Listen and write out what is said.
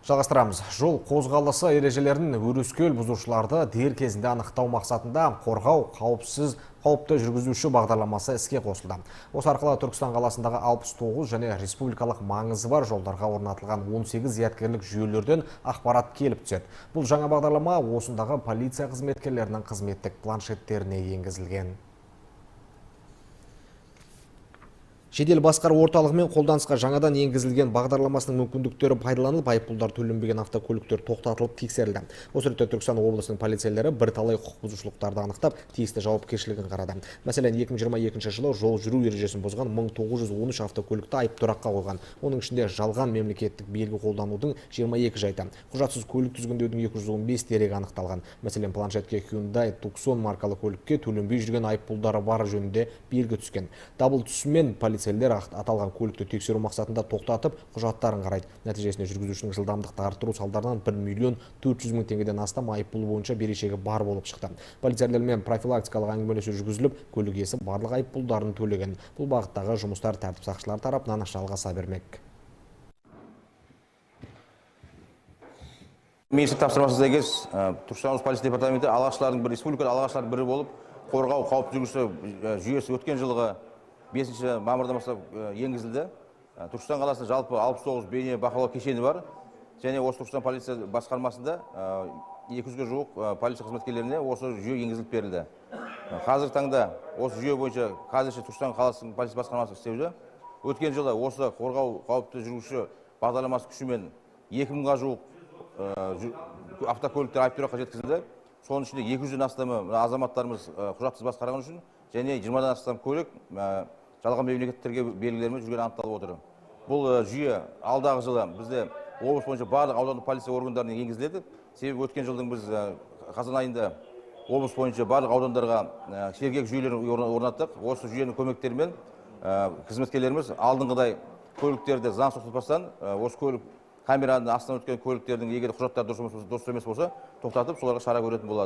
Жалғастырамыз. Жол қозғалысы ережелерін өрескел бұзушыларды дер кезінде анықтау мақсатында қорғау қауіпті жүргізуші бағдарламасы іске қосылды. Осы арқылы Түркістан қаласындағы 69 және республикалық маңызы бар жолдарға орнатылған 18 зияткерлік жүйелерден ақпарат келіп түседі. Бұл жаңа бағдарлама осындағы полиция қызметкерлерінің қызметтік планшеттеріне енгізілген. Жедел басқару орталығымен қолданысқа жаңадан енгізілген бағдарламасының мүмкіндіктері пайдаланылып, айыппұлдар төленбеген автокөліктер тоқтатылып тексерілді. Осы ретте Түркістан облысының полицейлері бірталай құқық бұзушылықтарды анықтап, тиісті жауапкершілігін қарады. Мәселен, 2022 жылы жол жүру ережесін бұзған 1913 автокөлікті айыптұраққа қойған. Оның ішінде жалған мемлекеттік белгі қолданудың 22 жайты, құжатсыз көлік тізгіндеудің 215 дерегі анықталған. Мәселен, планшетке Hyundai Tucson маркалы көлікке төленбей жүрген айыппұлдары бар жөнінде белгі түскен. Дабыл түсімен полицейлер аталған көлікті тексеру мақсатында тоқтатып, құжаттарын қарайды. Нәтижесінде жүргізушінің жылдамдықты арттыру салдарынан 1 миллион 400 мың теңгеден астам айыппұл бойынша берешегі бар болып шықты. Полицейлермен профилактикалық әңгімелесу жүргізіліп, көлік иесі барлық айыппұлдарын төлеген. Бұл бағыттағы жұмыстар тәртіп сақшылары тарапынан жалғаса бермек. Министрлік тапсырмасына сәйкес Түркістан облысы полиция департаменті республикада алғашқылардың бірі болып, қорғау қауіпті жүргізуші жүйесі өткен жылғы 5 мамырдан бастап енгізілді. Түркістан қаласында жалпы 69 бейне бақылау кешені бар. Және осы Түркістан полиция басқармасында 200-ге жуық полиция қызметкерлеріне осы жүйе енгізіліп берілді. Қазіргі таңда осы жүйе бойынша қазірше Түркістан қаласының полиция басқармасы істеуде. Өткен жылы осы қорғау қауіпті жүргізуші бағдарламасы күшімен 2000-ға жуық автокөліктер айыптұраққа жеткізілді. Соның ішінде 200-ден астамы азаматтарымыз құжатсыз басқарған үшін және 20-дан астам көлік жалған мемлекеттерге белгілермен жүрген анықталып отыр. Бұл жүйе алдағы жылы бізде облыс бойынша барлық аудандық полиция органдарына енгізіледі. Себебі өткен жылдың біз қазан айында облыс бойынша барлық аудандарға сергек жүйелерін орнаттық. Осы жүйенің көмектерімен қызметкерлеріміз алдыңғыдай көліктерді заңсыз тоқтатпастан, осы көлік камераның астынан өткен көліктердің егер құжаттары дұрыс емес болса, тоқтатып соларға шара көретін болады.